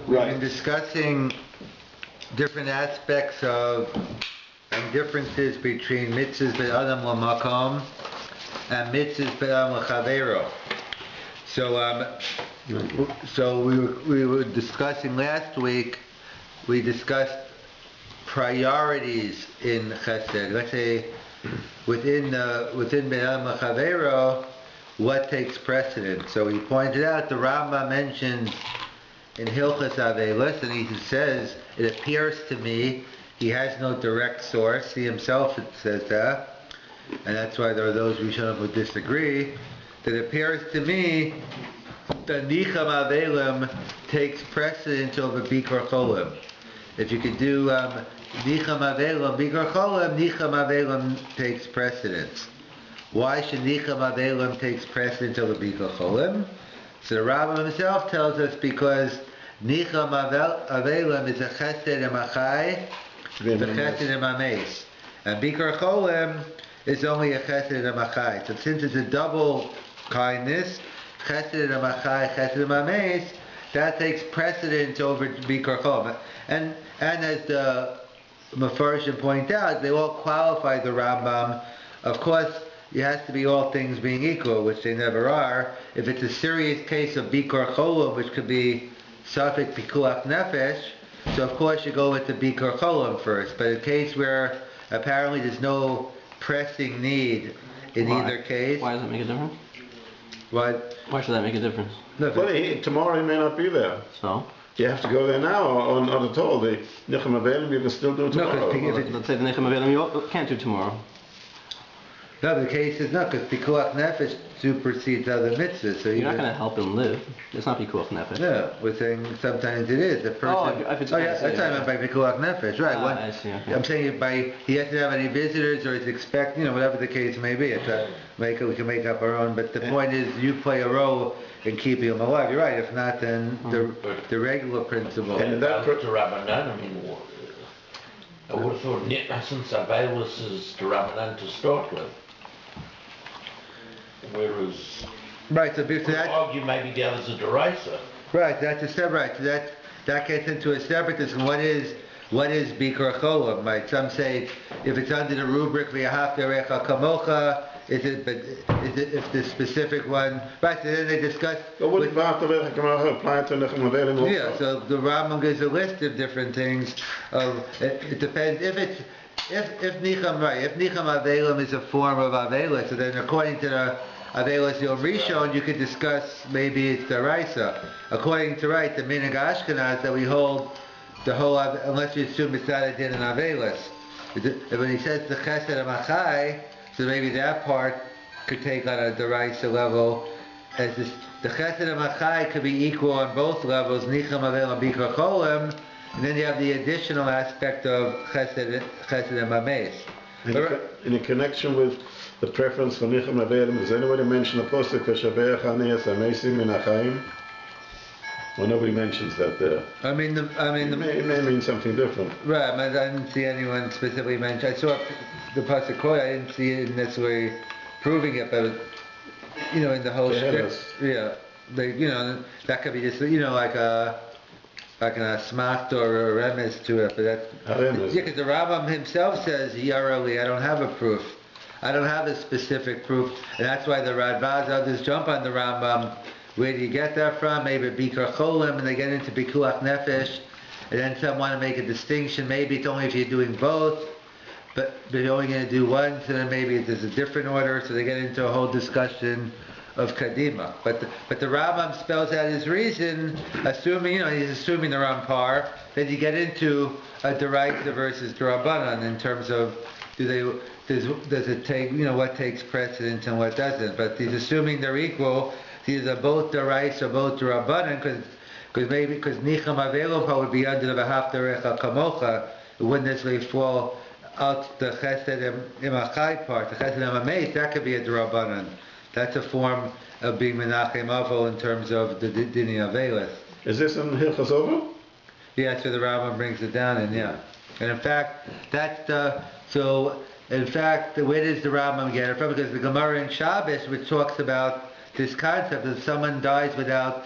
we've been discussing different aspects of and differences between mitzvahs be'adam l'makom and mitzvahs be'adam l'chavero. So we were discussing last week. We discussed priorities in chesed. Let's say within be'adam l'chavero, what takes precedence. So he pointed out the Rambam mentions in Hilchas Avelis, and he says, it appears to me, he has no direct source, he himself says that, and that's why there are those Rishonim who disagree, that it appears to me that Nicham Avelim takes precedence over Bikor Cholim. If you could do Nicham Avelim, Bikor Cholim, Nicham Avelim takes precedence. Why should Nicham Avelim takes precedence over Bikor Cholim? So the Rambam himself tells us because Nicham Avelim is a chesed emachai, the chesed emameis, and Bikor Cholim is only a chesed emachai. So since it's a double kindness, chesed emachai, chesed emameis, that takes precedence over Bikor Cholim. And as the Mefarshim point out, they all qualify the Rambam. Of course, it has to be all things being equal, which they never are. If it's a serious case of Bikor Cholim, which could be Safek Pikuach Nefesh, so of course you go with the Bikor Cholim first. But a case where apparently there's no pressing need in either case. Why does it make a difference? What? Why should that make a difference? No, Well, tomorrow he may not be there. So? You have to go there now, or not at all. The Nichem Avelim you can still do tomorrow. Let's say the Nichem Avelim you can't do tomorrow. No, the case is not, because Pikuach Nefesh supersedes other mitzvahs. So you're not going to help him live. It's not Pikuach Nefesh. No, we're saying sometimes it is. The person, that's what I meant by Pikuach Nefesh, right? I see, okay. I'm saying he hasn't have any visitors, or he's expecting, whatever the case may be. We can make up our own, but the point is you play a role in keeping him alive. You're right, if not, then the regular principle. And that to Rabbanan, I mean, I would have thought, since Avelis is to Rabbanan to start with. Whereas, right, so that argue maybe the others are derisa. Right, that's a separate. So that gets into a separateness. What is Bikor Cholim? Right, some say if it's under the rubric V'yahavta Recha Kamocha, is it if the specific one? Right, so then they discuss. But wouldn't V'yahavta Recha Kamocha apply to Nichem Avelim also? Yeah, so the Rambam gives a list of different things. It depends if it's. If Nicham Avelim is a form of Avelis, so then according to the Avelis Yom Rishon, you could discuss maybe it's the Raisa. According to the Minhag Ashkenaz, that we hold the whole, unless you assume it's not a din in Avelis. When he says the Chesed Amachai, so maybe that part could take on a Deraisa level, as the Chesed Amachai could be equal on both levels, Nicham Avelim Bikor Cholim. And then you have the additional aspect of Chesed and Mameis. In connection with the preference for Nichem Avelim, does anybody mention a posuk Kashaveh Chaneas Amesim Min HaChaim? Well, nobody mentions that there. It may mean something different. Right, I didn't see anyone specifically mention. I saw the pasuk quote. I didn't see it necessarily proving it, but in the whole script, that could be just like an asmacht or a remes to it, but that's because the Rambam himself says yarali. I don't have a proof. I don't have a specific proof, and that's why the Radbaz others jump on the Rambam. Where do you get that from? Maybe Bikor Cholim, and they get into Pikuach Nefesh, and then some want to make a distinction. Maybe it's only if you're doing both, but you're only going to do one, so then maybe there's a different order. So they get into a whole discussion of Kadima, but the Rambam spells out his reason, assuming he's assuming they're on par. Then you get into a Deraisa versus D'Rabbanan in terms of does it take what takes precedence and what doesn't. But he's assuming they're equal. Either both Deraisa or both D'Rabbanan, because Nicham Avelim would be under the V'yahavta Recha Kamocha. It wouldn't necessarily fall out the Chesed Imachai part. The Chesed Imameis, that could be a D'Rabbanan. That's a form of being Menachem Avol in terms of the Dini Avelis. Is this in Hilchos Ovo? Yeah, so the Rambam brings it down, and in fact, where does the Rambam get it from? Because the Gemara in Shabbos, which talks about this concept that someone dies without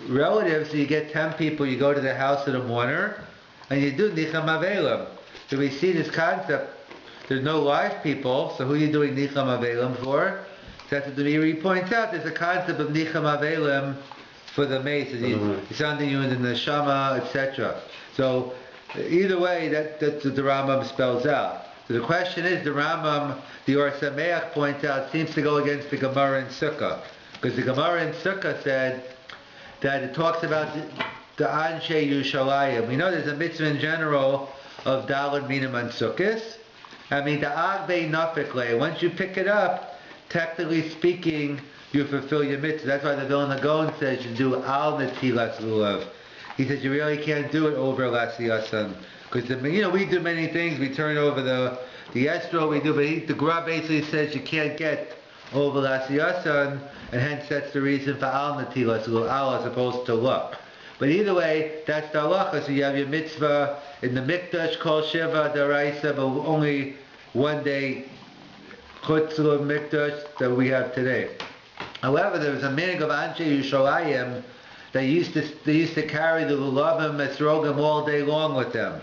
relatives, so you get 10 people, you go to the house of the mourner, and you do Nicham Avelim. So we see this concept, there's no live people, so who are you doing Nicham Avelim for? So that's what the Meiri points out, there's a concept of Nicham Avelim for the mace, it's something you in the Nishma, etc. So either way, that's what the Rambam spells out. So the question is, the Rambam, the Or Sameach points out, seems to go against the Gemara in Sukkah. Because the Gemara in Sukkah said that it talks about the Anshe Yushalayim. We know there's a mitzvah in general of Dalad Minim and Sukkos. I mean, the Agbe Nafikle, once you pick it up, technically speaking, you fulfill your mitzvah. That's why the Vilna Gaon says you do Al Netilas Lulav. He says you really can't do it over Lasiyasan. Because, we do many things. We turn over the estro, we do, but the Gra basically says you can't get over Lasiyasan, and hence that's the reason for Al Netilas Lulav, Al as opposed to Luck. But either way, that's the halacha. So you have your mitzvah in the Mikdash, Kol Shiva, Daraisa, but only one day, Chutz Mikdash, that we have today. However, there was a meaning of Anshe Yushalayim. They used to carry the lulavim esrogim all day long with them.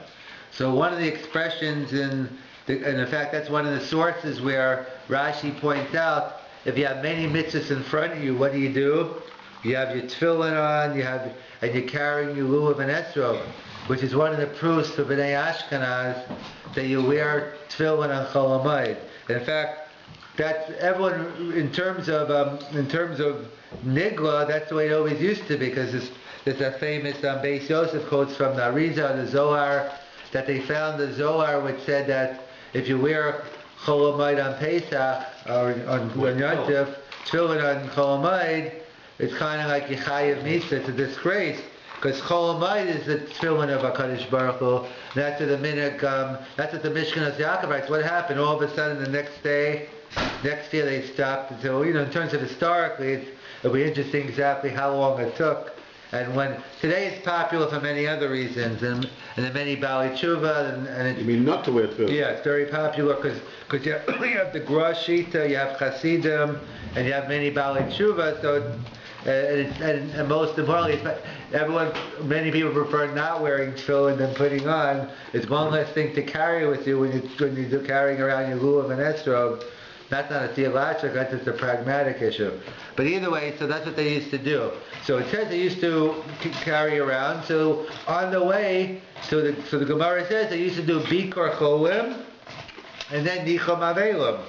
So one of the expressions and in fact that's one of the sources where Rashi points out, if you have many mitzvahs in front of you, what do? You have your tefillin on, and you're carrying your lulav and esrog, which is one of the proofs for Bnei Ashkenaz that you wear tefillin on Chol Hamoed. In fact, that's everyone in terms of Nigla, that's the way it always used to be, because there's a famous Beis Yosef quotes from the Arizah, the Zohar, that they found the Zohar which said that if you wear Chol Hamoed on Pesach, or on Yom Tov, tefillin on Chol Hamoed, it's kind of like Yechayev Misa, it's a disgrace, because Chol Hamoed is the tefillin of HaKadosh Baruch Hu. That's what the that's what the Mishkan Yaakov writes. What happened? All of a sudden the next year they stopped. And so, in terms of historically, it'll be interesting exactly how long it took. And when today it's popular for many other reasons, and there are many Bali Tshuva, and you mean not to wear tefillin? Yeah, it's very popular because you have the Gra Shita, you have Hasidim, and you have many Bali Tshuva. So, and most importantly, many people prefer not wearing tefillin than putting on. It's one less thing to carry with you when you're carrying around your lulav and esrog. That's not a theological, that's just a pragmatic issue. But either way, so that's what they used to do. So it says they used to carry around. So on the way, so the Gemara says they used to do Bikor Cholim and then Nicham Avelim.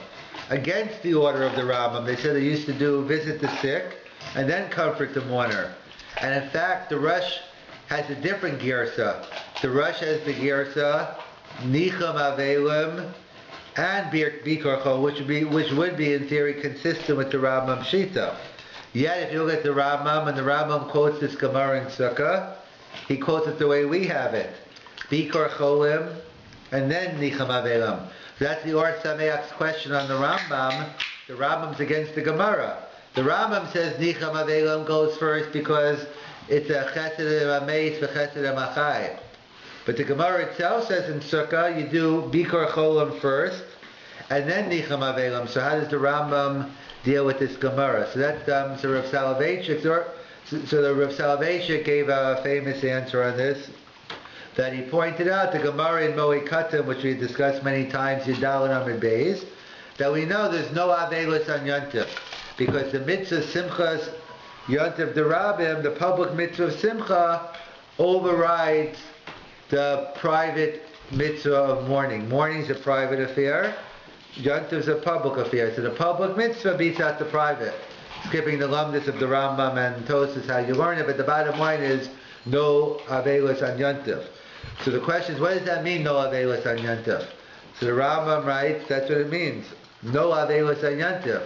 Against the order of the Rambam, they said they used to do visit the sick and then comfort the mourner. And in fact, the Rush has a different girsa. The Rush has the girsa Nicham Avelim and Bikor Chol, which would be in theory consistent with the Rambam Shita. Yet, if you look at the Rambam, and the Rambam quotes this Gemara in Sukkah, he quotes it the way we have it: Bikor Cholim, and then Nicham Avelim. So that's the Or Sameach's question on the Rambam. The Rambam's against the Gemara. The Rambam says Nicham Avelim goes first because it's a Chesed Ameis v'Chesed Amachai. But the Gemara itself says in Sukkah, you do Bikor Cholim first, and then Nicham Avelim. So how does the Rambam deal with this Gemara? So that's so Rav Soloveitchik. So the Rav Soloveitchik gave a famous answer on this, that he pointed out the Gemara in Moikatim, which we discussed many times, Yidal and Amid Beis, that we know there's no Avelis on Yontif, because the mitzvah Simchas Yontif Derabim, the public mitzvah of Simcha, overrides the private mitzvah of mourning. Mourning is a private affair. Yontif is a public affair. So the public mitzvah beats out the private. Skipping the lumdus of the Rambam and Tosas how you learn it, but the bottom line is no avelis on Yontif. So the question is, what does that mean, no avelis on Yontif? So the Rambam writes, that's what it means. No avelis on Yontif.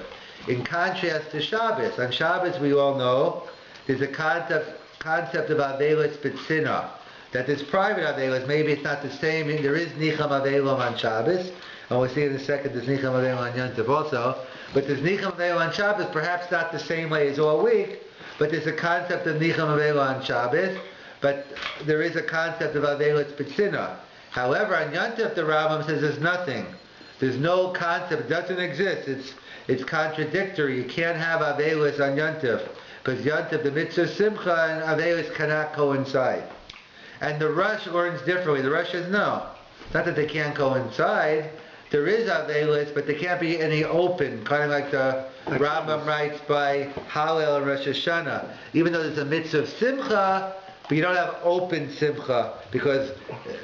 In contrast to Shabbos. On Shabbos, we all know, there's a concept of avelis b'tzina. That there's private avelos, maybe it's not the same. There is Nicham Avelom on Shabbos, and we'll see in a second there's Nicham Avelom on Yom Tov also. But there's Nicham Avelom on Shabbos, perhaps not the same way as all week, but there's a concept of Nicham Avelom on Shabbos, but there is a concept of Avelos B'tzina. However, on Yom Tov the Rambam says there's nothing. There's no concept, it doesn't exist. It's contradictory. You can't have Avelos on Yom Tov. because Yantiv, the mitzvah Simcha and Avelis cannot coincide. And the Rush learns differently. The Rush says no. It's not that they can't coincide. There is Avelis, but there can't be any open, kind of like the Rambam writes by Hallel and Rosh Hashanah. Even though there's a mitzvah of Simcha, but you don't have open Simcha, because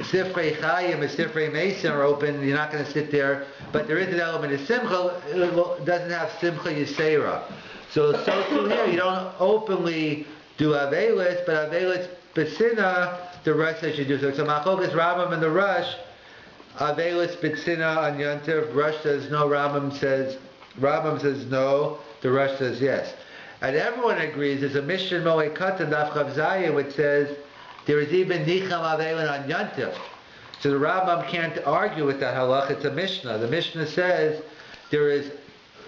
Sifrei Chayim and Sifrei Mason are open, you're not going to sit there, but there is an element of Simcha, it doesn't have Simcha Yisera. So too here, you don't openly do Avelis, but Avelis B'Sina, the Rush says you do. So Machokas Rambam and the Rush, Avelis B'Sina on Yantiv, Rush says no, Rambam says no, the Rush says yes. And everyone agrees, there's a Mishnah Moed Katan Daf Chav Zayin which says there is even Nicham Avelin on Yantiv. So the Rambam can't argue with that halach, it's a Mishnah. The Mishnah says there is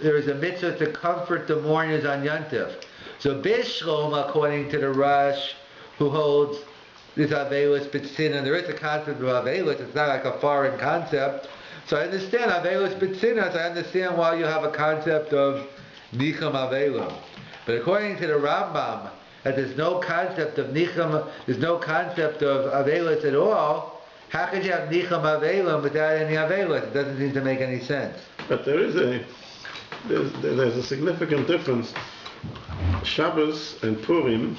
a mitzvah to comfort the mourners on Yantiv. So Bishlom, according to the Rush, who holds this Avelis B'Tzina, and there is a concept of Avelis, it's not like a foreign concept. So I understand Avelis B'Tzina, so I understand why you have a concept of Nicham Avelim. But according to the Rambam, that there's no concept of Nicham, there's no concept of Avelis at all, how could you have Nicham Avelim without any Avelis? It doesn't seem to make any sense. But there's a significant difference. Shabbos and Purim,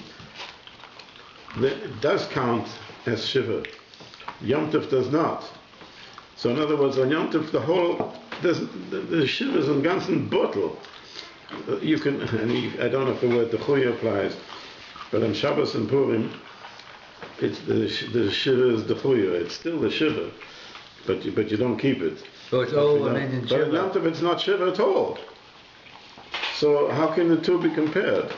it does count as Shiva. Yom Tov does not. So in other words, on Yom Tov, the Shiva is in ganzen bottle. You can, I don't know if the word Dechuya applies, but on Shabbos and Purim, it's the Shiva is Dechuya. It's still the Shiva, but you don't keep it. So it's all in Shiva. But on Yom Tov, it's not Shiva at all. So how can the two be compared?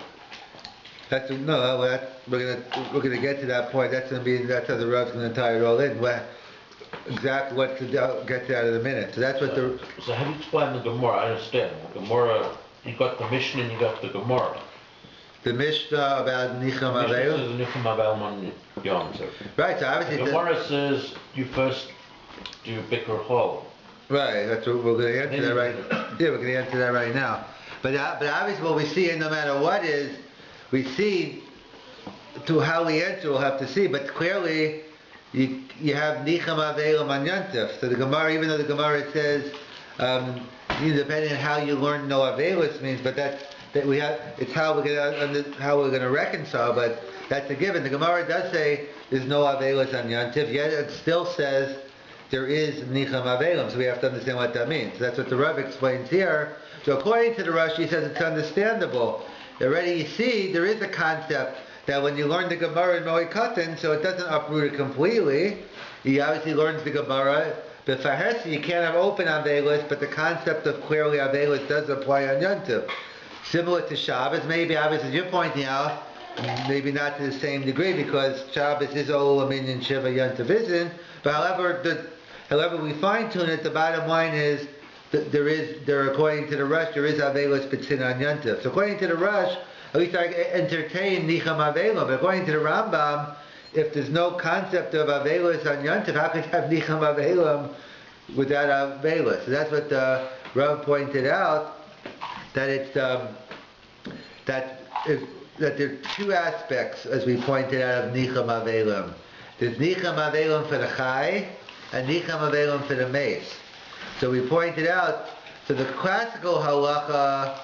We're gonna get to that point. That's how the Rav's gonna tie it all in. Exactly what to get to that in a minute. So that's what the. So how do you explain the Gemara? I understand. The Gemara, you got the Mishnah and you got the Gemara. The Mishnah about Nicham Mishnah Avelim. says Nicham Avelim on Yom Tov. Right. So obviously The Gemara says you first do Bikur Chol. Right. That's what we're gonna answer that right. Yeah, we're gonna answer that right now. But obviously what we see, no matter what is, we see to how we answer. We'll have to see. But clearly. You have Nicham Avelim on Yantif. So the Gemara, even though the Gemara says, depending on how you learn no Avelis means, but that we have, it's how we're gonna reconcile. But that's a given. The Gemara does say there's no Avelis on Yantif, yet it still says there is Nicham Avelim. So we have to understand what that means. That's what the Rav explains here. So according to the Rashi, he says it's understandable. Already you see there is a concept that when you learn the Gemara in Moed Katan, so it doesn't uproot it completely. He obviously learns the Gemara, but for Hesi you can't have open Avelis, but the concept of clearly Avelis does apply on Yantiv. Similar to Shabbos, maybe obviously as you're pointing out, maybe not to the same degree because Shabbos is Olam Minyan Shiva, Yantiv isn't. But however we fine tune it, the bottom line is that there according to the Rush, there is Avelis B'Tzina on Yantiv. So according to the Rush, at least I entertain Nicham Avelim. But according to the Rambam, if there's no concept of Avelis on Yantiv, how could you have Nicham Avelim without Avelis? So that's what the Rav pointed out, that it's that there are two aspects, as we pointed out, of Nicham Avelim. There's Nicham Avelim for the Chai and Nicham Avelim for the Mace. So we pointed out, so the classical halacha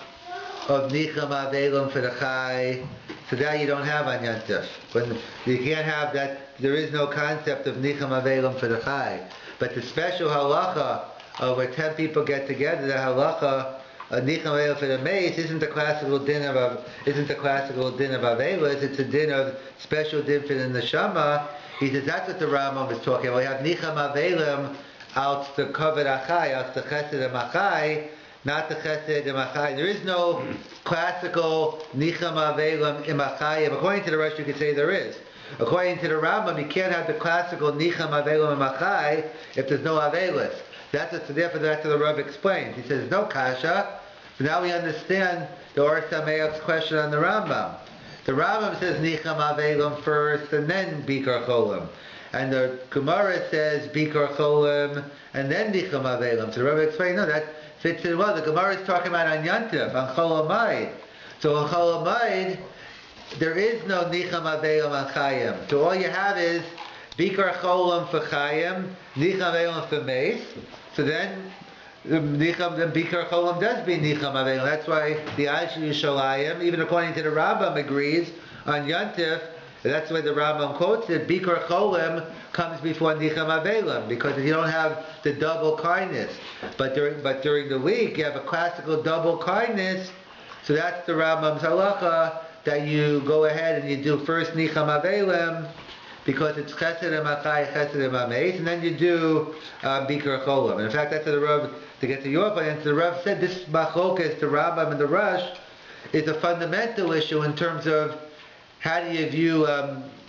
of Nicham Avelim for the Chai, so that you don't have on Yantif. When you can't have that, there is no concept of Nicham Avelim for the Chai. But the special halacha of where 10 people get together, the halacha of Nicham Avelim for the Mace isn't the classical din of Avelis, it's a din of special din for the Neshama. He says that's what the Rambam is talking about. We have Nicham Avelim out the Kavod Achai, out the Chesed Achai, not the Chesed Imachayim. There is no classical Nicham Avelim Imachayim. According to the Rosh, you could say there is. According to the Rambam, you can't have the classical Nicham Avelim Imachai if there's no Avelis. That's what the Rav explains. He says no kasha. So now we understand the Or Sameach's question on the Rambam. The Rambam says Nicham Avelim first and then Bikar Cholim. And the Gemara says Bikar Cholim and then Nicham Avelim. So the Rav explains, no, that fits in well. The Gemara is talking about on Yantif, on Chol HaMoed. So on Chol HaMoed, there is no Nicham Avelim on Chayim. So all you have is Bikar Cholam for Chayim, Nicham Avelim for Mace. So then the Bikar Cholam does be Nicham Avelim. That's why the Aish Yushalayim, even according to the Rambam, agrees on Yontif. That's why the Rambam quotes it. Bikar Cholam comes before Nicham Avelim, because if you don't have the double kindness, but during the week you have a classical double kindness. So that's the Rambam's halacha, that you go ahead and you do first Nicham Avelim, because it's Chesed Achai, Chesed Ameis, and then you do Bikar Cholam. And in fact, that's what the Rav, to get to your point, the Rav said this machlokas, the Rambam and the Rush, is a fundamental issue in terms of how do you view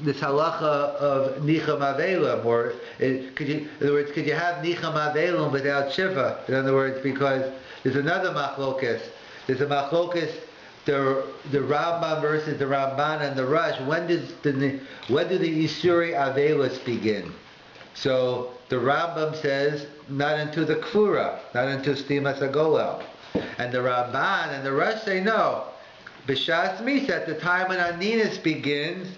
this halacha of Nicham Avelim, or in other words, could you have Nicham Avelim without Shiva? In other words, because there's another machlokas. There's a machlokas, the Rambam versus the Ramban and the Rush. When do the Isuri Avelis begin? So the Rambam says not into the Kfura, not into Stimas Agolel, and the Ramban and the Rush say no. B'shas Misa, at the time when Aninus begins,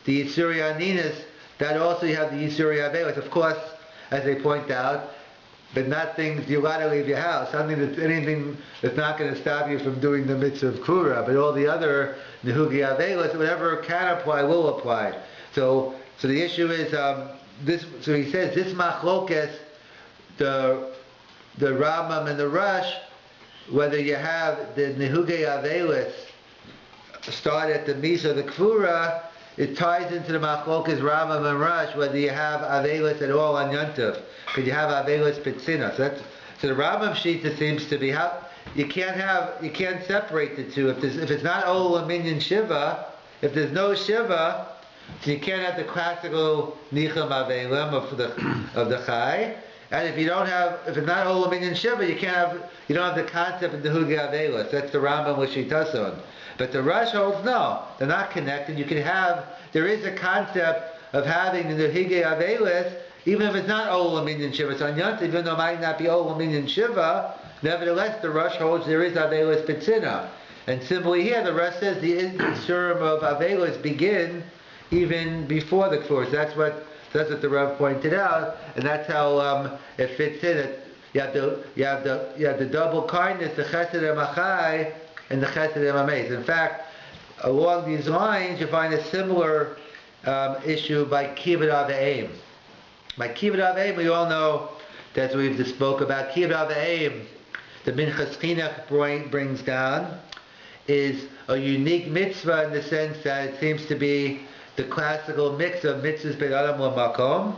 the Isuri Aninus, that also you have the Isuri Avelis. Of course, as they point out, but not things you gotta leave your house. Anything that's not going to stop you from doing the mitzvah of Kura, but all the other Nehugi Avelis, whatever can apply, will apply. So the issue is this. So he says this machlokes, the Rambam and the Rush, whether you have the Nehugi Avelis start at the Misa, the Kfura, it ties into the machlokes Rambam and Rush, whether you have Avelis at all on Yontif. Could you have Avelis Pitzina? So the Rambam Shita seems to be how you can't separate the two. If it's not Olam Minyan Shiva, if there's no Shiva, so you can't have the classical Nicham Avelim of the Chai. And if it's not Olam Minyan Shiva, you don't have the concept of the Hugi Avelis. That's the Rambam with Shitason. But the Rush holds no, they're not connected. There is a concept of having the Hugi Avelis, even if it's not Olam Minyan Shiva. It's on Yontif, even though it might not be Olam Minyan Shiva, nevertheless the Rush holds there is Avelis Pitzina. And similarly here, the Rush says the Isurim of Avelis begin even before the Kfur. So that's what the Rav pointed out, and that's how it fits in. You have the double kindness, the Chesed Amachai, and the Chesed Amameis. In fact, along these lines, you find a similar issue by Kibbut Avayim. By Kibbut Avayim, we all know that we've just spoke about. Kibbut Avayim, the Minchas Chinuch brings down, is a unique mitzvah in the sense that it seems to be the classical mix of mitzvahs ben adam l'makom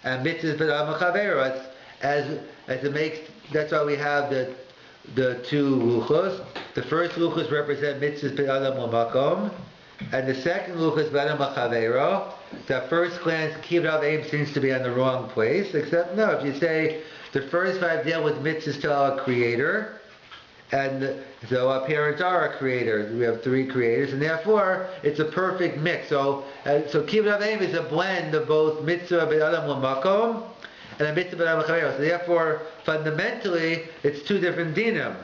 and mitzvahs ben adam l'chavero. As it makes, that's why we have the two luchos. The first luchos represent mitzvahs ben adam l'makom, and the second luchos ben adam l'chavero. So at first glance, Kibbut Avayim seems to be on the wrong place, except no, if you say the first five deal with mitzvahs to our Creator, and so our parents are a creator. We have three creators, and therefore it's a perfect mix. So Kibbut Avayim is a blend of both mitzvah ben adam l'makom and a mitzvah ben adam l'chavero. So therefore, fundamentally, it's two different dinim.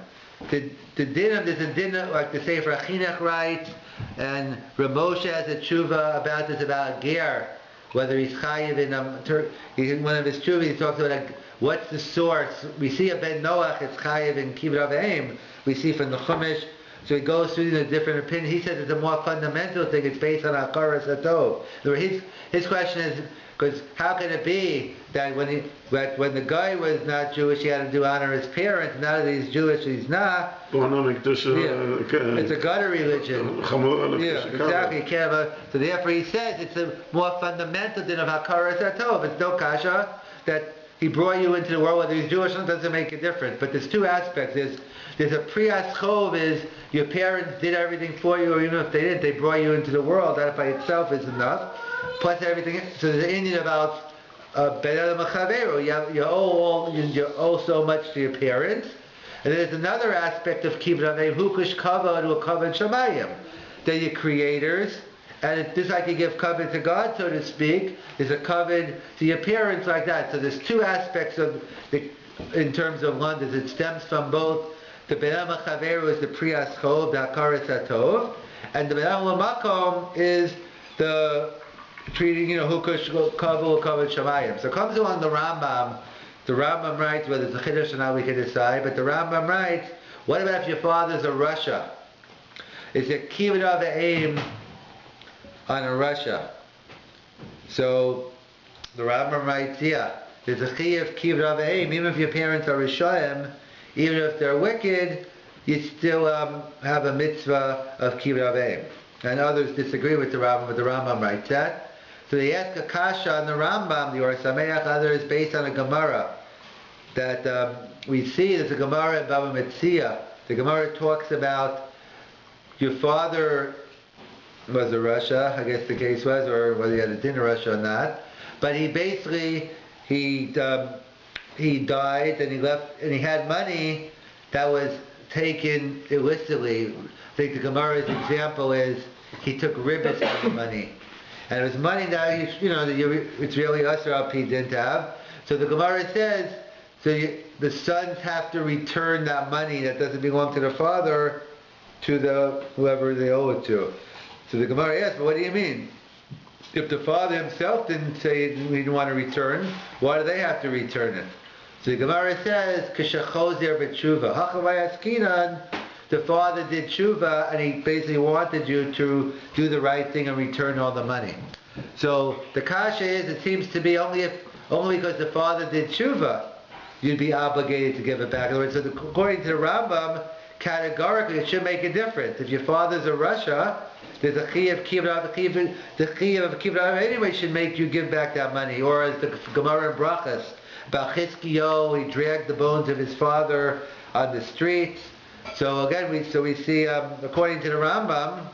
The dinim, there's a dinim like the Sefer Chinuch writes, and Rav Moshe has a tshuva about this, about ger, whether he's chayiv in one of his tshuvas. He talks about what's the source. We see a Ben Noach, it's chayiv in Kibbut Avayim. We see from the Chumash. So he goes through the different opinions. He says it's a more fundamental thing. It's based on Hakaras Hatov. His question is, because how can it be that when the guy was not Jewish, he had to do honor his parents. Now that he's Jewish, he's not. It's a gutter religion. Exactly. So therefore, he says it's a more fundamental than of Hakaras Hatov. It's no kasha that he brought you into the world, whether he's Jewish or not, doesn't make a difference. But there's two aspects. There's a priyas chov, is your parents did everything for you, or even if they didn't, they brought you into the world. That by itself is enough. Plus everything. So there's an Indian about ben adam l'chavero. You owe so much to your parents. And there's another aspect of Kibbut Avayim, hukush kavod or kavod shamayim. They're your creators. And just like you give kavod to God, so to speak, there's a kavod to your parents like that. So there's two aspects in terms of London. It stems from both the ben adam l'chavero is the priyas chov, the hakaras hatov, And the Benam Makom is the treating, Hukush Kavu Kavod Shamayim. So it comes along the Rambam writes, whether it's a Chiddush or not we can decide, but the Rambam writes, what about if your father's a Russia? It's a Kivud of aim on a Russia. So the Rambam writes, yeah, there's a Chiyav Kivud of aim, even if your parents are Rishayim, even if they're wicked, you still have a mitzvah of Kivud of aim. And others disagree with the Rambam, but the Rambam writes that. So they ask a kasha on the Rambam, the Or Sameach, others based on a Gemara that we see. There's a Gemara in Baba Metzia. The Gemara talks about your father was a Russia, I guess the case was, or whether he had a din in Russia or not. But he basically he died and he left, and he had money that was taken illicitly. I think the Gemara's example is he took ribbis out of money. And it was money that it's really usher up he didn't have. So the Gemara says, the sons have to return that money that doesn't belong to the father to whoever they owe it to. So the Gemara asks, well, what do you mean? If the father himself didn't say he didn't want to return, why do they have to return it? So the Gemara says, Kishachozer b'tshuva. Hachavayaskinan, the father did tshuva, and he basically wanted you to do the right thing and return all the money. So the kasha is, it seems to be only because the father did tshuva, you'd be obligated to give it back. In other words, according to the Rambam, categorically it should make a difference. If your father's a Russia, there's a chiyuv of kibbutz. The chiyuv of kibbutz anyway should make you give back that money. Or as the Gemara in Brachas, about Chizkiyo, he dragged the bones of his father on the streets. So again, we see, according to the Rambam,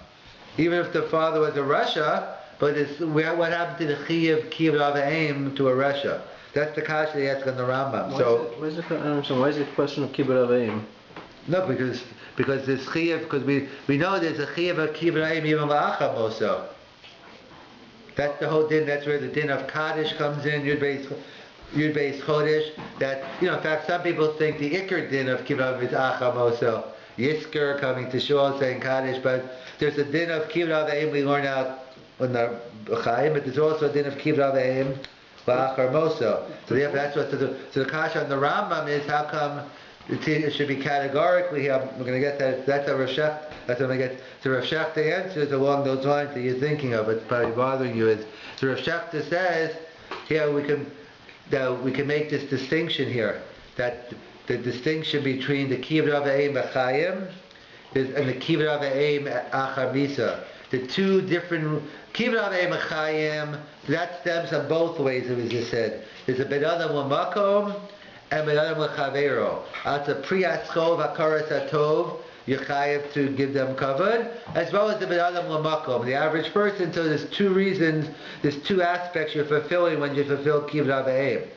even if the father was a Russia, but what happened to the chiyuv kibbutz aim to a Russia? That's the kasha they ask on the Rambam. Why is it a question of kibbutz avayim? No, because there's chiyuv, because we know there's a chiyuv of kibbutz aim even la'acham also. That's the whole din. That's where the din of Kaddish comes in. Yud Beis Chodesh. That in fact, some people think the ikar din of kibbutz is acham also. Yisker coming to shul saying Kaddish, but there's a din of kibbutz aim we learn out in the Chaim, but there's also a din of kibbutz aim la'achar moso. So therefore, that's what the kasha on the Rambam is. How come it should be categorically? We're going to get that. That's a Rav Shech. That's when we get to Rav Shech. The answers along those lines that you're thinking of. It's probably bothering you. So Rav Shech says here we can make this distinction here, that the distinction between the kibbutz avayim b'chayim and the kibbutz avayim achar misa. The two different kibbutz avayim b'chayim, that stems on both ways, as you said. There's a ben adam l'makom and ben adam l'chavero. That's a priyatzchov hakaras hatov. You're chayav to give them kavod, as well as the ben adam l'makom, the average person. So there's two reasons, there's two aspects you're fulfilling when you fulfill kibbutz avayim.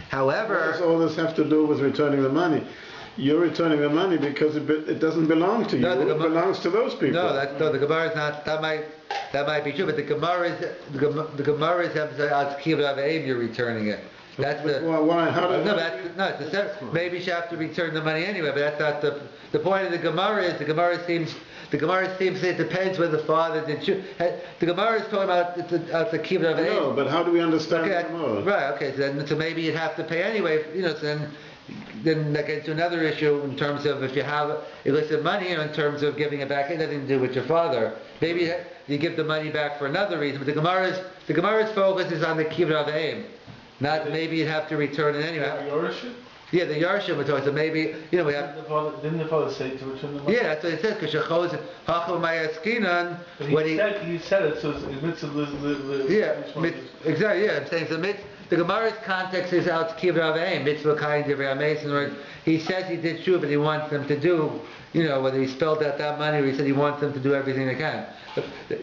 However, what does all this have to do with returning the money? You're returning the money because it doesn't belong to you. No, it belongs to those people. No, the Gemara is not. That might be true, but the Gemara is emphasizing kibbutz avayim. You're returning it. That's why? How did? No, maybe you have to return the money anyway. But that's not the point of the Gemara. Is the Gemara seems it depends whether the father did. The Gemara is talking about the kibbutz avayim. No, but how do we understand the Gemara? Right. Okay. So maybe you'd have to pay anyway. So then that gets to another issue in terms of if you have illicit money, in terms of giving it back, it has nothing to do with your father. Maybe you give the money back for another reason. But the Gemara's focus is on the kibbutz avayim. Not maybe you'd have to return it anyway. The Yorship? Yeah, the Yarshim we're talking. So maybe we have. Didn't the father say to return the money? Yeah, that's what it says. Because when he said it, so it's mitzvah. Exactly. Yeah, I'm saying so. The Gemara's context is out kibbutz avayim, mitzvah kain divrei mason. He says he did true, but he wants them to do. Whether he spelled out that money or he said he wants them to do everything they can.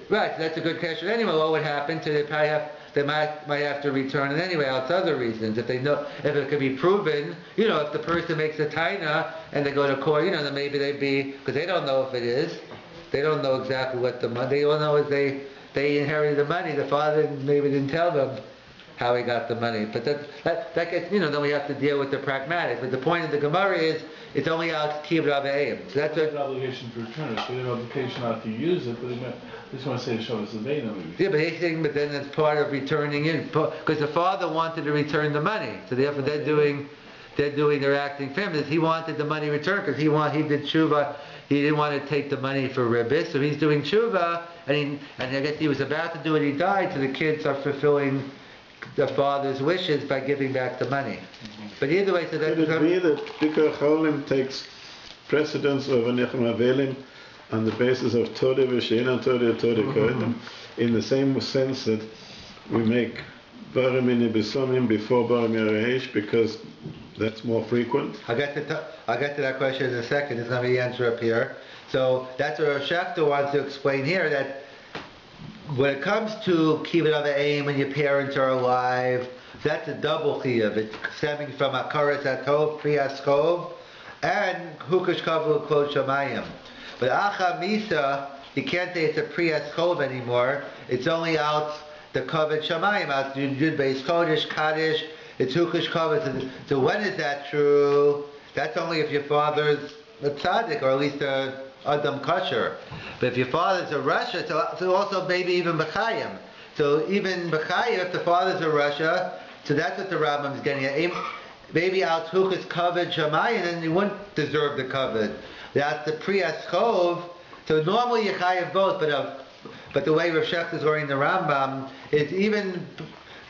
Right. So that's a good question. Anyway, what would happen? So they might have to return it anyway, out to other reasons. If it could be proven, if the person makes a taina and they go to court, then maybe they'd be, because they don't know if it is. They don't know exactly what the money, they all know is they inherited the money. The father maybe didn't tell them how he got the money. But that gets, then we have to deal with the pragmatic. But the point of the Gemara is, it's only out kibbutz avayim. So that's They have what. an obligation to return it, so they have an obligation not to use it, but they just want to say Shabbos Lebeinu maybe. Yeah, but he's saying, but then it's part of returning in, because the father wanted to return the money, so therefore they're acting feminist. He wanted the money returned because he did tshuva. He didn't want to take the money for ribbis, so he's doing tshuva, and I guess he was about to do it. He died, so the kids are fulfilling the father's wishes by giving back the money. But either way, so that Could it be that Bikkur Cholim takes precedence over Nechama Avelim on the basis of Tode v'She'enan Tode Kodim, in the same sense that we make Barim Mini B'Somim before Barim Yerehesh because that's more frequent? I'll get to that question in a second. There's going to be the answer up here. So that's what Rav Schachter wants to explain here, that when it comes to kibbutz avayim, when your parents are alive, that's a double chiyuv. It's stemming from akaras atov, priyaskov, and hukash kavu klot shamayim. But acha misa, you can't say it's a priyaskov anymore. It's only out the kavod shamayim, out yud beis kodesh, kaddish. It's hukash kavod. So when is that true? That's only if your father's a tzaddik, or at least a Adam Kasher. But if your father's a Russia, so also maybe even B'chayim. So even B'chayim, if the father's a Russia, so that's what the Rambam's getting at. Maybe Al Tuchas Kavod Shamayim, then you wouldn't deserve the Kavod. That's the Priyaskov. So normally you chayav both, but the way Rav Schachter is learning the Rambam is even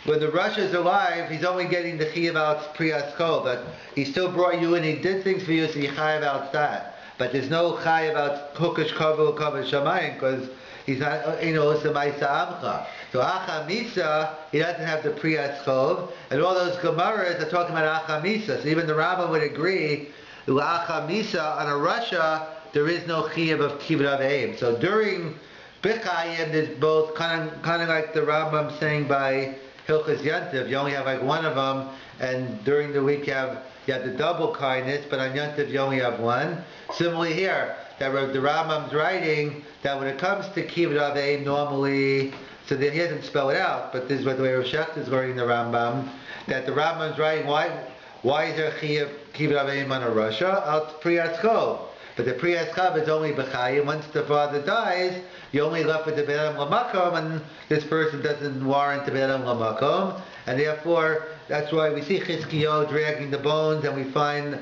when the Russia is alive, he's only getting the Chiyav out Priyaskov. But he still brought you in, he did things for you, so you chayav out that. But there's no chai about hukash kavu shamayim because he's not, it's the ma'isa amcha. So acha misa, he doesn't have the priyas chov, and all those gemaras are talking about acha misa. So even the Rambam would agree, acha misa on a Russia, there is no chiyuv of kibbutz avayim. So during B'chayim, there's both kind of like the Rambam saying by Hilchas Yantiv, you only have like one of them, and during the week you have the double kindness, but on Yantiv you only have one. Similarly here, that the Rambam's writing that when it comes to kibbutz avayim, normally, so that he doesn't spell it out, but this is what the way Rav Schachter is writing the Rambam, that the Rambam's writing, why is there kibbutz avayim on a Russia? Out priyaskov. But the priyaskov is only b'chayim. Once the father dies, you're only left with the be'adam l'makom, and this person doesn't warrant the be'adam l'makom, and therefore, that's why we see Chizkiyahu dragging the bones, and we find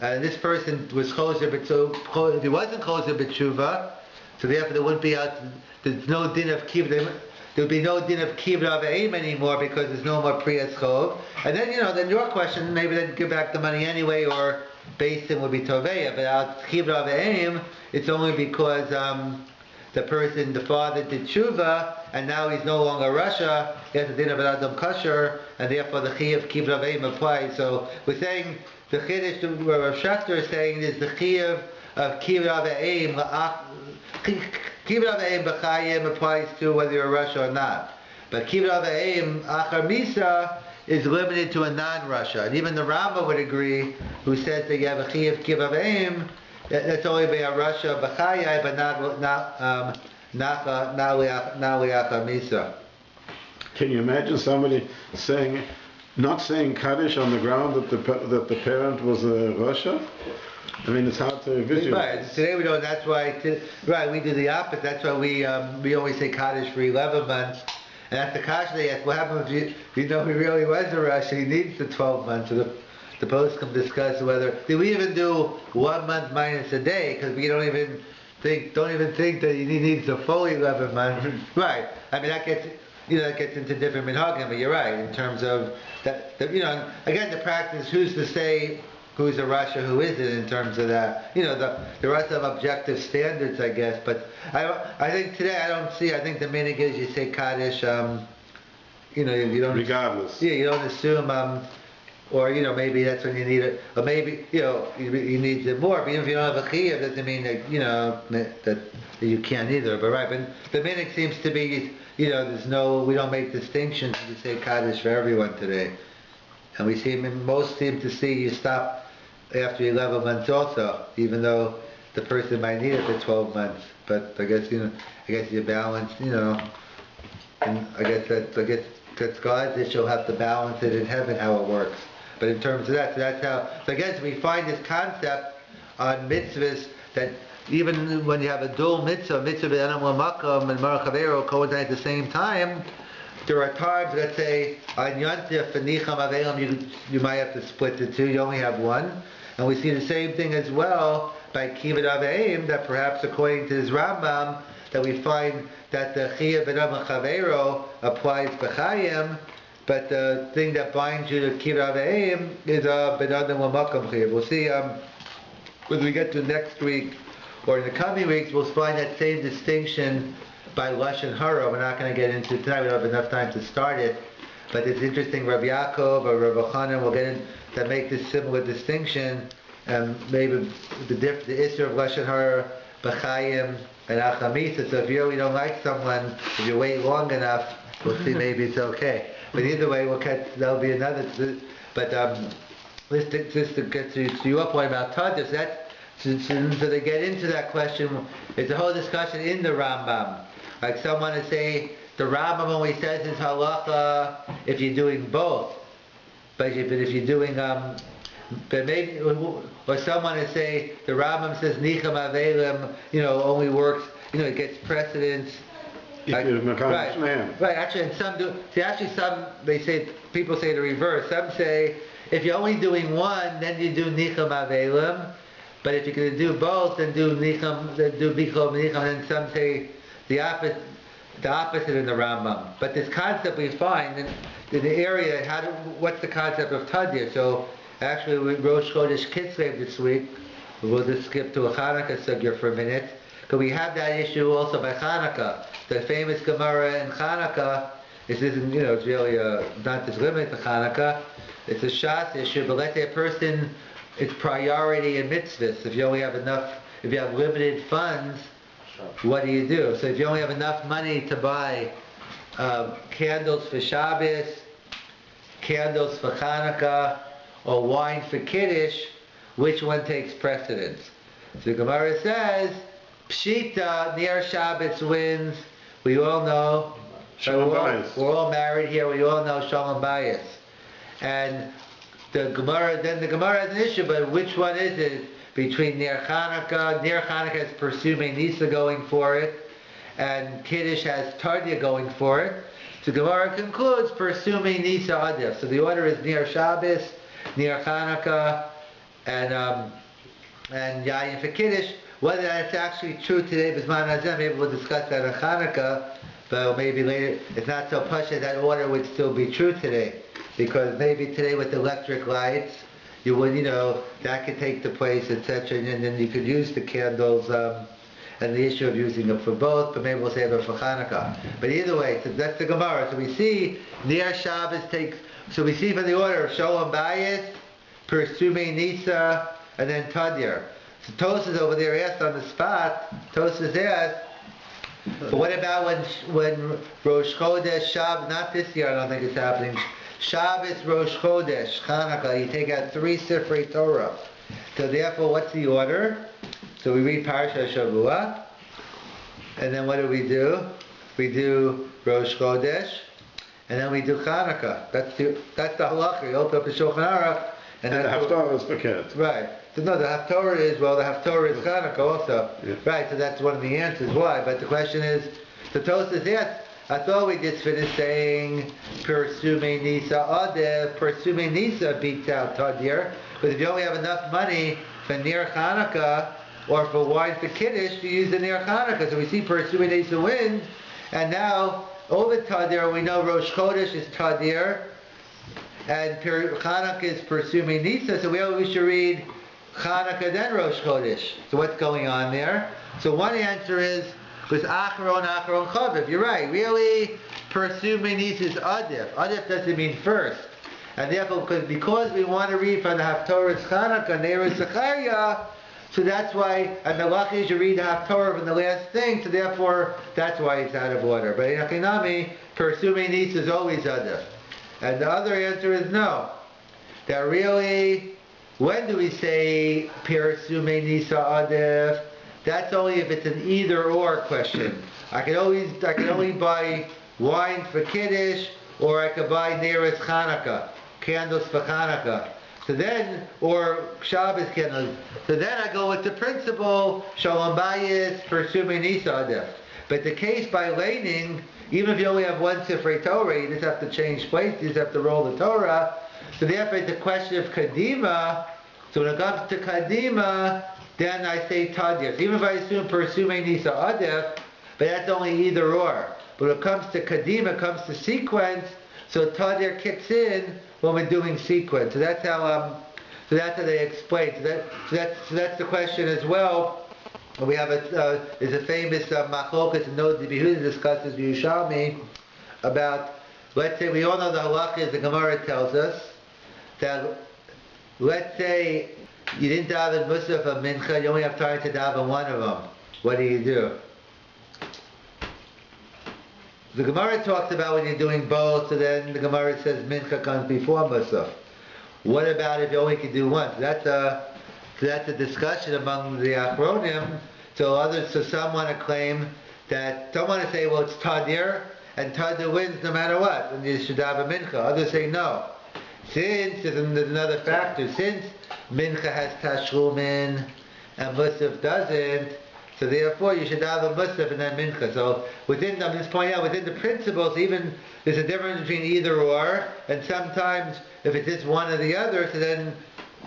this person was choser, but so he wasn't choser b'tshuva, so therefore there wouldn't be there's no din of kibbutz. There would be no din of kibbutz avayim anymore because there's no more priyaskov. And then then your question, maybe they'd give back the money anyway, or basin would be toveya. But out kibbutz avayim, it's only because the father did tshuva, and now he's no longer Russia. He has the din of an Adam Kasher, and therefore the chiyuv of kibbutz avayim applies. So we're saying the chiddush where Rav Schachter is saying is the chiyuv of kibbutz avayim. Kibbutz avayim b'chayim applies to whether you're Russia or not. But kibbutz avayim achar misa is limited to a non-Russia. And even the Rambam would agree, who says that you have a chiyuv kibbutz avayim, that's only by a Russia b'chayim, but not liachar misa. Can you imagine somebody not saying Kaddish on the ground that the parent was a Russia? I mean, it's hard to visualize. Right. Today we don't. That's why. We do the opposite. That's why we always say Kaddish for 11 months. And that's the kasha they ask. What happens if you know he really was a Russia? He needs the 12 months. So the post can discuss whether do we even do 1 month minus a day because we don't even think that he needs the full 11 months. Right. I mean that gets. That gets into different minhagim, but you're right in terms of that. Again, the practice. Who's to say who's a Russia, who isn't in terms of that? There are some objective standards, I guess. But I think today I don't see. I think the minig is you say Kaddish. You don't. Regardless. Yeah, you don't assume. Or maybe that's when you need it. Or maybe you need it more. But even if you don't have a chiyuv, doesn't mean that that you can't either. But right, but the minig seems to be. We don't make distinctions. We say Kaddish for everyone today. And most seem to see you stop after 11 months also, even though the person might need it for 12 months. But I guess you balance, and I guess that's God's issue. You'll have to balance it in heaven how it works. But in terms of that, so that's how, so again, so we find this concept on mitzvahs that even when you have a dual mitzvah b'anam l'makom and Mar Chavero coincide at the same time, there are times, let's say, on Yontif and Nicham Avelim, you might have to split the two, you only have one. And we see the same thing as well by Kibbut Aveim, that perhaps according to his Rambam, that we find that the Chiyah B'nam Chavero applies B'chayim, but the thing that binds you to Kibbut Aveim is a B'nam L'makom Chiyah. We'll see, when we get to next week, or in the coming weeks, we'll find that same distinction by Lashon Hara. We're not going to get into it tonight, we don't have enough time to start it, but it's interesting, Rabbi Yaakov or Rabbi Chanan will get in to make this similar distinction, and maybe the issue of Lashon Hara, B'chayim, and Achamisa. So if you really don't like someone, if you wait long enough, we'll see, maybe it's okay. But either way, there'll be another, but just to get to your point about Taddus, so they get into that question, it's a whole discussion in the Rambam. Like someone to say, the Rambam only says his halacha if you're doing both. But if you're doing, but maybe, or someone to say, the Rambam says Nicham Avelim, only works, it gets precedence. If you're Mekadosh man. Right, actually, and some do, people say the reverse. Some say, if you're only doing one, then you do Nicham Avelim. But if you're going to do both, then do Nicham, then do Bichom Nicham, and some say the opposite in the Rambam. But this concept we find in the area, what's the concept of Tadir? So actually with Rosh Chodesh Kislev this week, we'll just skip to a Hanukkah sugya for a minute, because we have that issue also by Hanukkah. The famous Gemara in Hanukkah, it's really not just limited to Hanukkah, it's a Shas issue, but let's say a person, it's priority in mitzvahs. If you only have if you have limited funds, what do you do? So if you only have enough money to buy candles for Shabbos, candles for Hanukkah, or wine for Kiddush, which one takes precedence? So the Gemara says, Pshita, near Shabbos wins. We all know. We're all married here. We all know Shalom Bayis. And the Gemara has an issue, but which one is it? Between Ner Chanukah has Pursumei Nisa going for it, and Kiddush has Tardia going for it. So Gemara concludes Pursumei Nisa Adif. So the order is Ner Shabbos, Ner Chanukah, and Yayin for Kiddush. Whether that's actually true today, Bisman Hazem, maybe we'll discuss that on Chanukah, but maybe later, it's not so pasha that order would still be true today. Because maybe today with electric lights, you would, that could take the place, etc., and then you could use the candles, and the issue of using them for both, but maybe we'll save it for Hanukkah. But either way, so that's the Gemara. So we see, Ner Shabbos so we see from the order of Sholem Bayis, Pursumei Nisa, and then Tadir. So Tosas over there asked on the spot, Tosas asked, but what about when Rosh Chodesh, Shabbos, not this year, I don't think it's happening, Shabbos, Rosh Chodesh, Chanukah, you take out 3 Sifrei Torah. So therefore, what's the order? So we read Parsha Shavua, and then what do? We do Rosh Chodesh, and then we do Chanukah. That's the halacha. You open up the Shulchan Aruch, and the Haftarah is Paket. Right. So no, the Haftarah is Chanukah also. Yeah. Right, so that's one of the answers why. But the question is, the Tosas asked, I thought we just finished saying Pursumei Nisa Adef. Pursumei Nisa beats out Tadir. But if you only have enough money for Ner Chanukah or for wine for Kiddush, you use the Ner Chanukah. So we see Pursumei Nisa wins. And now, over Tadir, we know Rosh Chodesh is Tadir. And Chanukah is Pursumei Nisa. So we should read Chanukah then Rosh Chodesh. So what's going on there? So one answer is, because Acharon Chaviv, you're right. Really, Pursumei Nisa is Adif. Adif doesn't mean first. And therefore, because we want to read from the Haftorah's Chanukah, Neiros Zechariah, so that's why, and the luck is you read the Haftorah from the last thing, so therefore, that's why it's out of order. But in Achinami, Pursumei Nisa is always Adif. And the other answer is no. That really, when do we say Pursumei Nisa Adif? That's only if it's an either-or question. I can only buy wine for Kiddush, or I could buy Neiros Chanukah, candles for Chanukah. So then, or Shabbos can. So then I go with the principle Shalom Bayis Persumei Nisa Adef. But the case by laning, even if you only have one Sifrei Torah, you just have to change place, you just have to roll the Torah. So therefore it's a question of Kadima. So when it comes to Kadima, then I say Tadir. So even if I assume Persumei Nisa Adef, but that's only either or. But when it comes to Kadima, it comes to sequence, so Tadir kicks in when we're doing sequence. So that's how they explain. So that's the question as well. We have there's a famous machlokas in Nod Yehuda discusses Yerushalmi about, let's say, we all know the halachas, the Gemara tells us that, let's say you didn't daven Musaf or Mincha, you only have time to daven one of them. What do? The Gemara talks about when you're doing both, so then the Gemara says Mincha comes before Musaf. What about if you only can do one? So that's a discussion among the Achronim. So some want to claim that, some want to say, well, it's Tadir, and Tadir wins no matter what, and you should have a Mincha. Others say no. Since, there's another factor, since Mincha has Tashlumin and Musaf doesn't, so therefore you should have a Musaf and then Mincha. So I'm just pointing out, within the principles, even there's a difference between either or, and sometimes if it's just one or the other, so then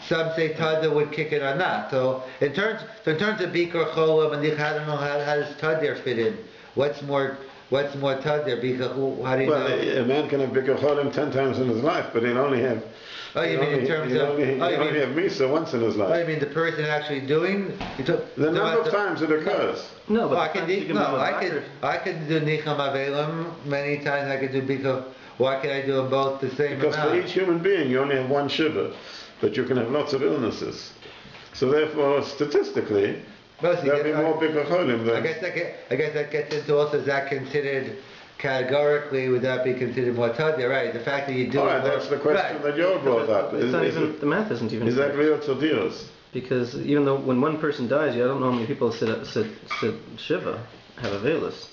some say Tadir would kick it or not. So in terms of Bikur Cholam, and I don't know how does Tadir fit in? What's more Tadir? Bikur, how do you know? A man can have Bikkur Cholam 10 times in his life, but he'll only have. Oh, you mean in terms of? He only have Misa once in his life. Oh, you mean the person actually doing? The number of times it occurs. No, but I can do Nicham Avelim many times. I can do Bikkur. Why can I do them both the same because amount? for each human being you only have one Shiva, but you can have lots of illnesses. So therefore, statistically, there'll be more Bikkur Cholim than... I guess that gets into also, is that considered categorically, would that be considered more Tadir? Right, the fact that you do... Alright, that's the question that you brought up. The math isn't even... Is that real Tadiros? Because even though when one person dies, I don't know how many people sit Shiva, have Avelis.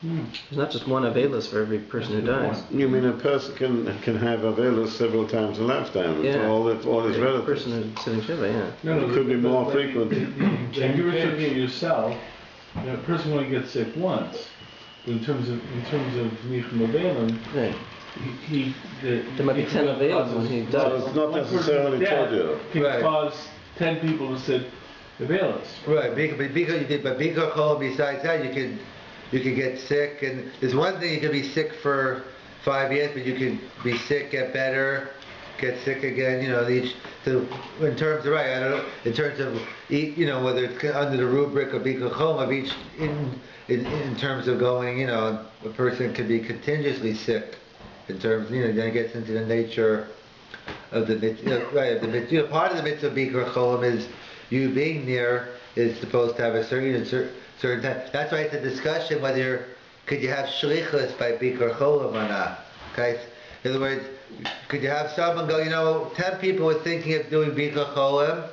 There's not just one Avelis for every person who dies. You mean a person can have Avelis several times in a lifetime, Yeah. all his A relatives? person who's sitting Shiva, yeah. It could be more frequent. If you were taking it yourself, a person only gets sick once. In terms of Nishma Avelim, Right. There might be 10 Nishma Avelim when he So dies. it's not necessarily Tadir. Can Right. cause 10 people to sit Avelis. Right, but Bikkur Cholam, besides that, you can get sick, and there's one thing, you can be sick for 5 years, but you can be sick, get better, get sick again, so in terms of, right, I don't know, in terms of, whether it's under the rubric of Bikkur Cholam, of each, in terms of going, a person could be continuously sick, in terms, then it gets into the nature of the mitzvah, right, part of the mitzvah of Bikkur Cholam is, you being there is supposed to have a certain time. That's why it's a discussion whether could you have shlichus by Bikkur Cholam or not. Okay? In other words, could you have someone go, 10 people were thinking of doing Bikkur Cholam.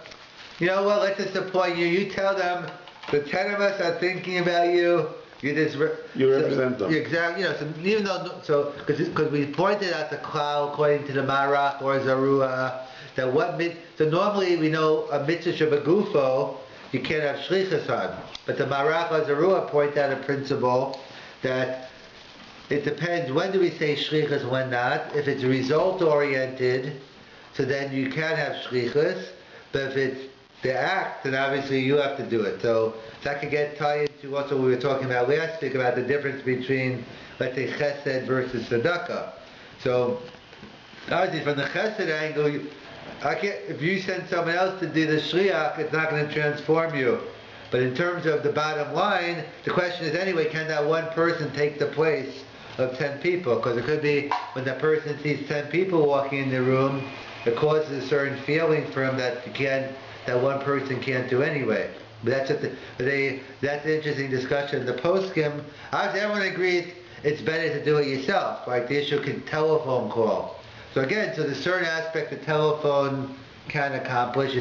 Let's just appoint you. You tell them the 10 of us are thinking about you. You represent them. Exactly. So even though, because we pointed out the klal according to the Marach or Zarua, that so normally we know a mitzvah shabagufo, you can't have shlichus on. But the Marach or Zarua point out a principle that it depends, when do we say shlichus, when not. If it's result oriented, so then you can have shlichus, but if it's the act, then obviously you have to do it. So that could get tied to what we were talking about last week about the difference between, let's say, chesed versus tzedakah. So obviously from the chesed angle, if you send someone else to do the shliach, it's not going to transform you. But in terms of the bottom line, the question is anyway, can that one person take the place of 10 people? Because it could be when that person sees 10 people walking in the room, it causes a certain feeling for him that that one person can't do anyway. But that's an interesting discussion. The poskim, obviously everyone agrees it's better to do it yourself. Like the issue can telephone call. So again, so there's certain aspect the telephone can accomplish,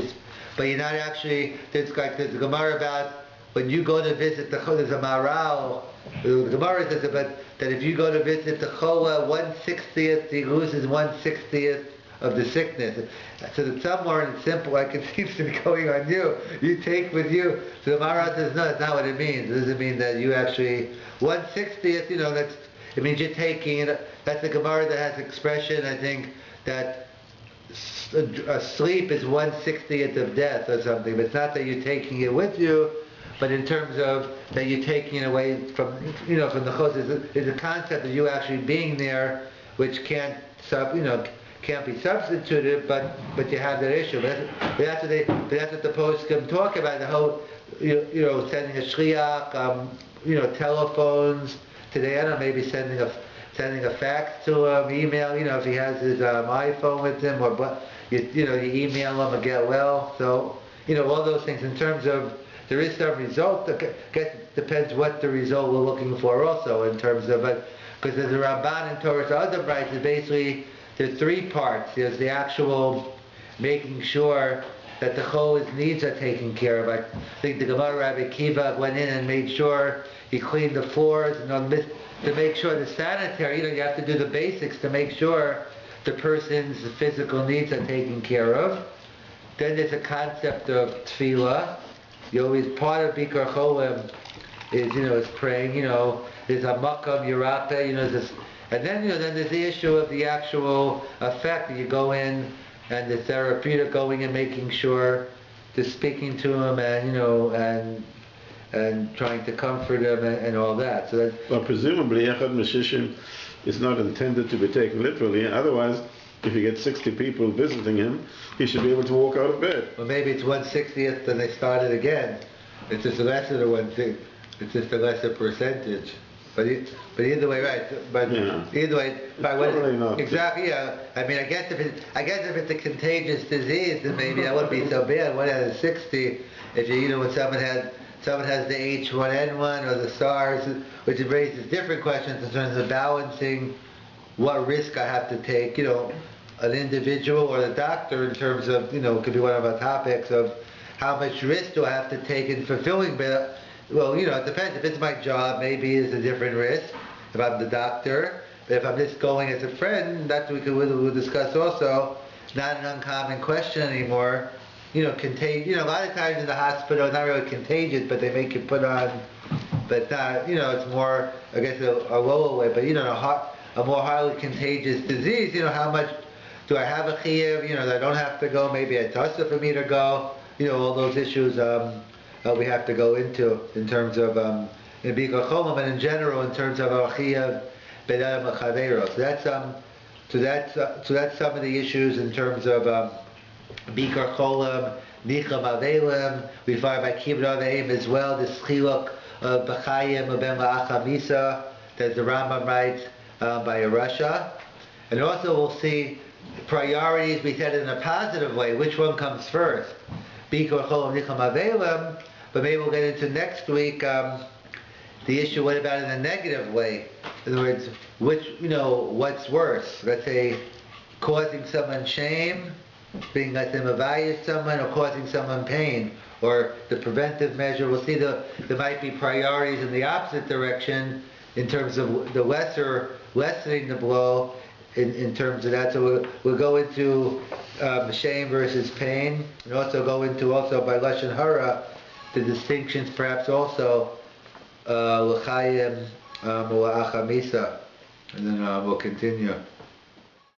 but you're not actually, there's a Gemara about when you go to visit the Chola, there's a Maral, the Gemara says that if you go to visit the Chola, 1/60th, he loses 1/60th of the sickness. So that somewhere in simple, like it seems to be going on you, you take with you. So the Maral says, no, that's not what it means. It doesn't mean that you actually, 1/60th, it means you're taking, that's the Gemara that has expression, I think, that sleep is 1/60th of death or something, but it's not that you're taking it with you, but in terms of that you're taking it away from the chos, is a concept of you actually being there, which can't be substituted, but you have that issue. But that's what the poskim talk about, the whole, sending a shliach, telephones. Today, I don't know, maybe sending a fax to him, email, if he has his iPhone with him, or you email him or get well. So, all those things in terms of, there is some result. I guess it depends what the result we're looking for also in terms of it. Because there's a Ramban in Torah to other brights, is basically, there's three parts. There's the actual making sure that the Cho's needs are taken care of. I think the Gemara Rabbi Kiva went in and made sure he cleaned the floors and to make sure the sanitary, you have to do the basics to make sure the person's physical needs are taken care of. Then there's a concept of tefillah. You always, part of Bikar Cholim is praying, there's a makam yirapeh, and then there's the issue of the actual effect that you go in and the therapeutic going and making sure to speaking to him and trying to comfort him and all that. So that's, well, presumably Echad Meshishim is not intended to be taken literally. Otherwise, if you get 60 people visiting him, he should be able to walk out of bed. Well, maybe it's 1/60th and they started again. It's just a lesser than one thing. It's just a lesser percentage. But either way, right? But either way, exactly. Yeah. I mean, I guess if it's a contagious disease, then maybe that wouldn't be so bad. 1 out of 60. If when someone has the H1N1 or the SARS, which raises different questions in terms of balancing what risk I have to take. An individual or the doctor in terms of it could be one of our topics of how much risk do I have to take in fulfilling. But well, it depends. If it's my job, maybe it's a different risk. If I'm the doctor, but if I'm just going as a friend, that we'll discuss also. Not an uncommon question anymore. A lot of times in the hospital, not really contagious, but they make you put on. But not, it's more, I guess, a lower way. But a more highly contagious disease. How much do I have a chiyuv? I don't have to go. Maybe a tasa for me to go. All those issues. We have to go into in terms of Bikar Cholim and in general in terms of our chiyuv b'dam chaveros. So that's some of the issues in terms of Bikar Cholim, Nicham Avelim. We find by Kibbutz Aveim as well the schiluk of B'chayim u'ben la'achamisa that the Rambam writes by a Rasha, and also we'll see priorities. We said in a positive way. Which one comes first? Bikar Cholim, Nicham Avelim. But maybe we'll get into next week the issue, what about in a negative way? In other words, what's worse? Let's say causing someone shame, being let them evaluate someone, or causing someone pain, or the preventive measure. We'll see there might be priorities in the opposite direction in terms of the lessening the blow in terms of that. So we'll go into shame versus pain, and also go into by Lashon Hara, the distinctions perhaps also l'chayim or achamisa, and then we'll continue.